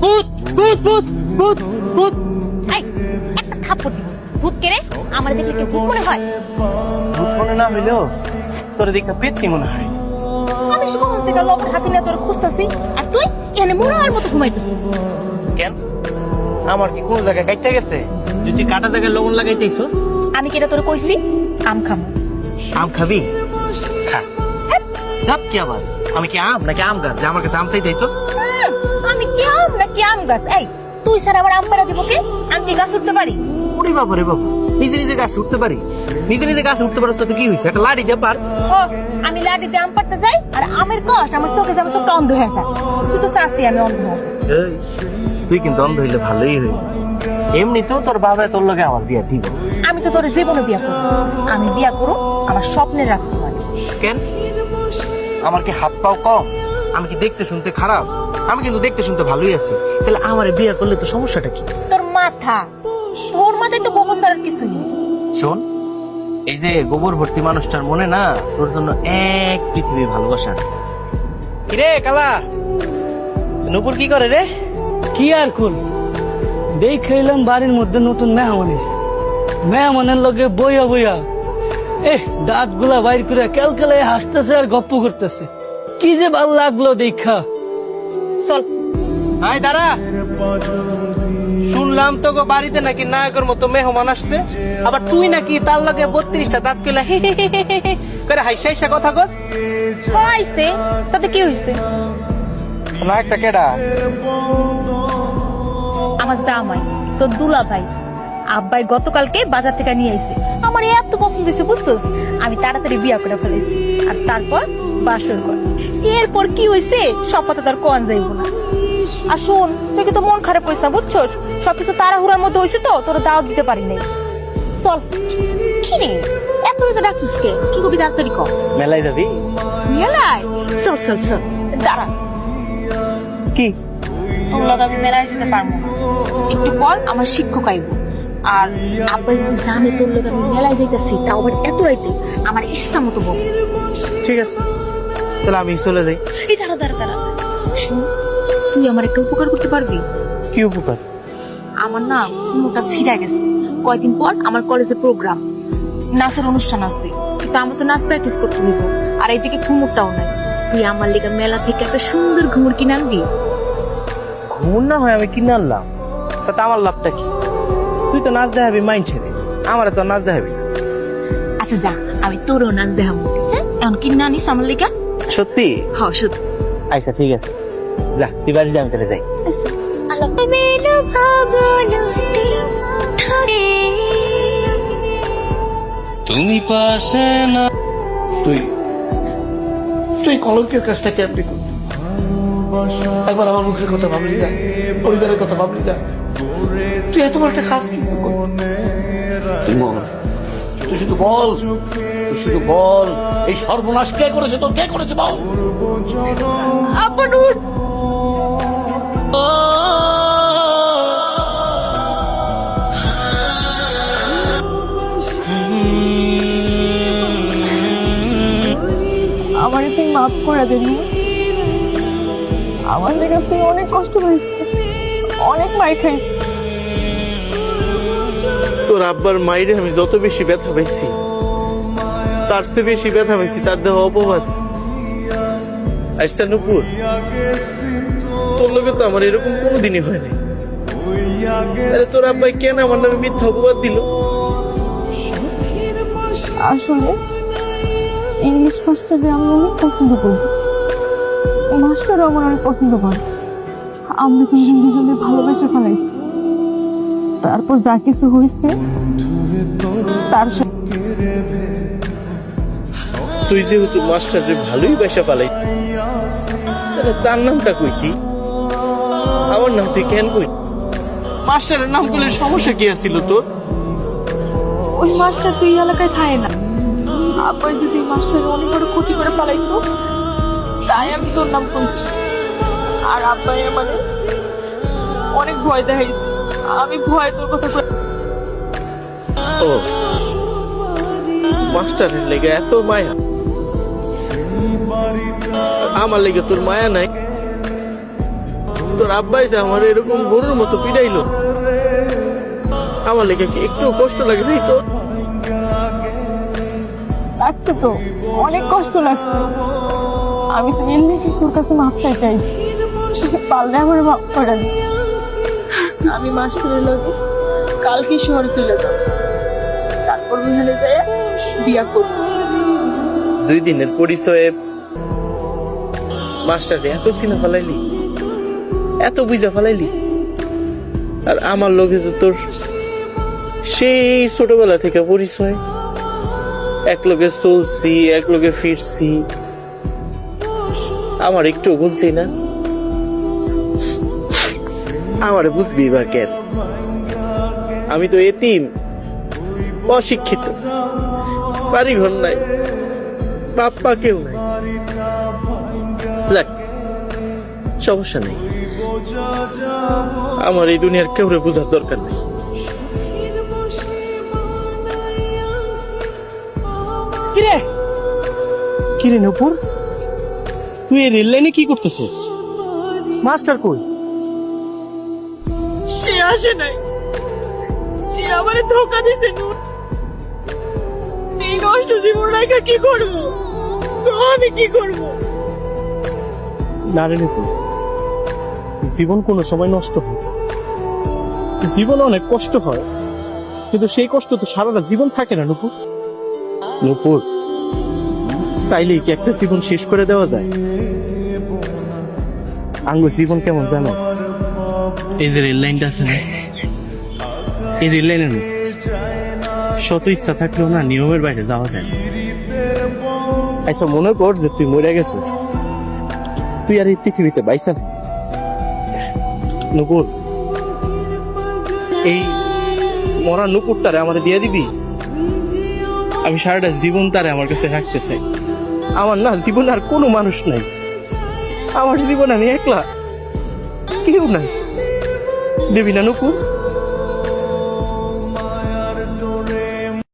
ভূত ভূত ভূত ভূত ভূত এই একটা থাপ্পড় দিব। ভূত কে রে? আমার দেখে কি ভূত মনে হয়? ভূত মনে না হইলেও তোর দিকটা পেতনি মনে হয়। আমি শুভ থেকে লবণ হাতে নিয়ে তোর খুঁজতেছি আর তুই এখানে মুড়ার মতো ঘুমাইতেছিস। কেন আমার কি কোনো জায়গায় কাটতে গেছে? যদি কাটা জায়গায় লবণ লাগাইতেইছ, আমি কি এটা তোর কইছি? আম খামু। আম খাবি? খা। ধাপ কি আবার? আমি কি আম নাকি আম গাছ যে আমার কাছে আম চাইতেইছ? আমি কি আম নাকি আম গাছ? এই তুই স্যার আমার আম পাড়া দিব কে? আমি কি গাছ উঠতে পারি? ওরে বাবা রে বাবা, নিজে নিজে গাছ উঠতে পারি? নিজে নিজে গাছ উঠতে পারছ তো কি হয়েছে? একটা লাড়ি দিয়ে পার। ও আমি লাঠিতে আম পাড়তে যাই আর আমের কষ আমার চোখে যাবে, চোখটা অন্ধ হয়ে যায়। তুই তো চাচ্ছি আমি অন্ধ আছি। এই, তুই কিন্তু অন্ধ হইলে ভালোই হইল। এমনিতেও তোর বাবা তোর লগে আমার বিয়া দিব। আমি তো তোর জীবনে বিয়া করব। আমি বিয়া করব আমার স্বপ্নের রাজকুমারী। কেন? আমার কি হাত পাও কম? আমি কি দেখতে শুনতে খারাপ? আমি কিন্তু দেখতে শুনতে ভালোই আছি। তাহলে আমার বিয়া করলে তো সমস্যাটা কি? তোর মাথা, তোর মাথায় তো গোবর ছাড়ার কিছু নেই। শোন, এই যে গোবর ভর্তি মানুষটার মনে না তোর জন্য এক পৃথিবী ভালোবাসা আছে। কিরে কালা, নূপুর কি করে রে? কি আর কোন দেখাইলাম বাড়ির মধ্যে নতুন মেহমান এসে, মেহমানের লগে বইয়া বইয়া দাঁত গুলা বাইর করে ক্যালকেলে হাসতেছে আর গপ্প করতেছে। কি যে ভাল লাগলো দেখা। চল হাই দাঁড়া, শুনলাম তো গো বাড়িতে নাকি নায়কের মতো মেহমান আসছে, আবার তুই নাকি তার লগে 32টা দাঁত কইলা হে হে হে হে হে করে হাইসা হাইসা কথা কস। হইছে তাতে কি হইছে? নায়কটা কেডা? আমার জামাই, তোর দুলা ভাই। আব্বাই গতকালকে বাজার থেকে নিয়ে আইছে। আমার এত পছন্দ হয়েছে বুঝছস, আমি তাড়াতাড়ি বিয়া করে ফেলেছি। আর তারপর বাসর ঘর। এরপর কি হয়েছে সব কথা তার কোন যাইব না। আর শোন, তুই তো মন খারাপ করিস না বুঝছস, সবকিছু তাড়াহুড়ার মধ্যে হয়েছে তো তোর দাওয়াত দিতে পারি নাই। চল। কি রে এত রাতে ডাকছিস কে? কি কবি তাড়াতাড়ি কর। মেলাই যাবি? মেলায়? চল চল চল, দাঁড়া। কি তোর লগে আমি মেলায় যেতে পারবো না। একটু পর আমার শিক্ষক আইব। আর আব্বা যদি জানে তোর লগে আমি মেলায় যাইতেছি, তাও আবার এত রাইতে, আমার ইচ্ছা মতো বলবো। ঠিক আছে, তাহলে আমি চলে যাই। এই দাঁড়া দাঁড়া দাঁড়া, শুন, তুই আমার একটা উপকার করতে পারবি? কি উপকার? আমার না কোনোটা ছিঁড়া গেছে। কয়দিন পর আমার কলেজে প্রোগ্রাম, নাচের অনুষ্ঠান আছে, কিন্তু আমার তো নাচ প্র্যাকটিস করতে হইব। আর এইদিকে ঘুমুরটাও নাই। তুই আমার লেগে মেলা থেকে একটা সুন্দর ঘুমুর কিনে আনবি? ঘুম না হয় আমি কিনে আনলাম, তাতে আমার লাভটা কি? তুই তো নাচ দেখাবি মাইন্ড ছেড়ে, আমার তো নাচ দেখাবি না। আচ্ছা যা, আমি তোরও নাচ দেখাবো। হ্যাঁ, এখন কিনে আনিস আমার লেগা? সত্যি? হ্যাঁ সত্যি। আচ্ছা ঠিক আছে, যা তুই বাড়ি যা, আমি তাহলে যাই। আচ্ছা, আল্লাহ। তুমি পাশে না। তুই তুই কলঙ্কের কাজটা কেমনি করবি? একবার আমার মুখের কথা ভাবলি না, পরিবারের কথা ভাবলি না? তুই এত বড় একটা কাজ কি করবি? তুই বল, তুই শুধু বল, তুই শুধু বল, এই সর্বনাশ কে করেছে? তোর কে করেছে বল? আব্বা নূর। আমার তুই মাফ করে দিন। আমার লেগে তুই অনেক কষ্ট হয়েছে, অনেক মাই খাই। তোর আব্বার মাইরে আমি যত বেশি ব্যথা পাইছি, তার চেয়ে বেশি ব্যথা পাইছি তার দেহ অপবাদ। আচ্ছা নূপুর, তোর লোকে তো আমার এরকম কোনোদিনই হয়নি। আরে তোর আব্বাই কেন আমার নামে মিথ্যা অপবাদ দিল? আসলে ইংলিশ মাস্টারকে আমি অনেক পছন্দ করি, মাস্টারও আমার অনেক পছন্দ করে। আমরা দুজন দুজনে ভালোবেসে ফেলাইছি। তারপর যা কিছু হয়েছে তার সাথে তুই যেহেতু মাস্টারের ভালোই বাসা পালাই, তাহলে তার নামটা কইতি, আমার নাম তুই কেন কই? মাস্টারের নাম করলে সমস্যা কি আছিল তোর? ওই মাস্টার তুই এলাকায় থাকে না। আব্বাই যদি মাস্টারের অনেক বড় ক্ষতি করে ফেলাইতো, তাই আমি তোর নাম কইছি। আর আব্বাই মানে অনেক ভয় দেখাইছে, আমি ভয় তোর কথা কই। ও মাস্টারের লেগে এত মায়া, আমার লেগে তোর মায়া নাই? তোর আব্বা এসে আমার এরকম গরুর মতো পিটাইলো, আমার লেগে কি একটু কষ্ট লাগে নাই তোর? লাগছে তো, অনেক কষ্ট লাগছে। আমি তো এমনি তোর কাছে মাপ চাইছি, পারলে আমার মাপ করে দিই। আমি মাস্টারের লগে কালকে শহরে চলে যাব, তারপর বিহারে যাই বিয়া করবো। 2 দিনের পরিচয়ে মাস্টারে এত চিনা ফেলাইলি, এত বুঝা ফেলাইলি। আর আমার লগে যে তোর সেই ছোটবেলা থেকে পরিচয়, এক লগে চলছি, এক লগে ফিরছি, আমার একটু বুঝলি না? আমারে বুঝবি বা কেন? আমি তো এতিম, অশিক্ষিত, বাড়ি ঘর নাই, বাপ্পা কেউ নাই। যাক, সমস্যা নেই, আমার এই দুনিয়ার কেউরে বোঝার দরকার নেই। কিরে কিরে নূপুর, তুই এই রেল লাইনে কি করতেছিস? মাস্টার কই? সে আসে নাই, সে আমারে ধোকা দিছে। নূর, এই নষ্ট জীবন রেখা কি করবো? আমি কি করবো? না রে নূপুর, জীবন কোনো সময় নষ্ট হয়, জীবন অনেক কষ্ট হয়, কিন্তু সেই কষ্ট তো সারাটা জীবন থাকে না নূপুর। নূপুর, চাইলেই কি একটা জীবন শেষ করে দেওয়া যায়? আঙ্গু জীবন কেমন জানাস? এই যে রেল লাইনটা আছে না, এই রেল লাইনের মধ্যে শত ইচ্ছা থাকলেও না নিয়মের বাইরে যাওয়া যায় না। আচ্ছা মনে কর যে তুই মরে গেছিস, তুই আর এই পৃথিবীতে বাইসা না। নূপুর, এই মরা নূপুরটারে আমার দিয়ে দিবি? আমি সারাটা জীবন তারে আমার কাছে রাখতে চাই। আমার না জীবনে আর কোনো মানুষ নাই, আমার জীবন আমি একলা, কেউ নাই। দেবি না নূপুর?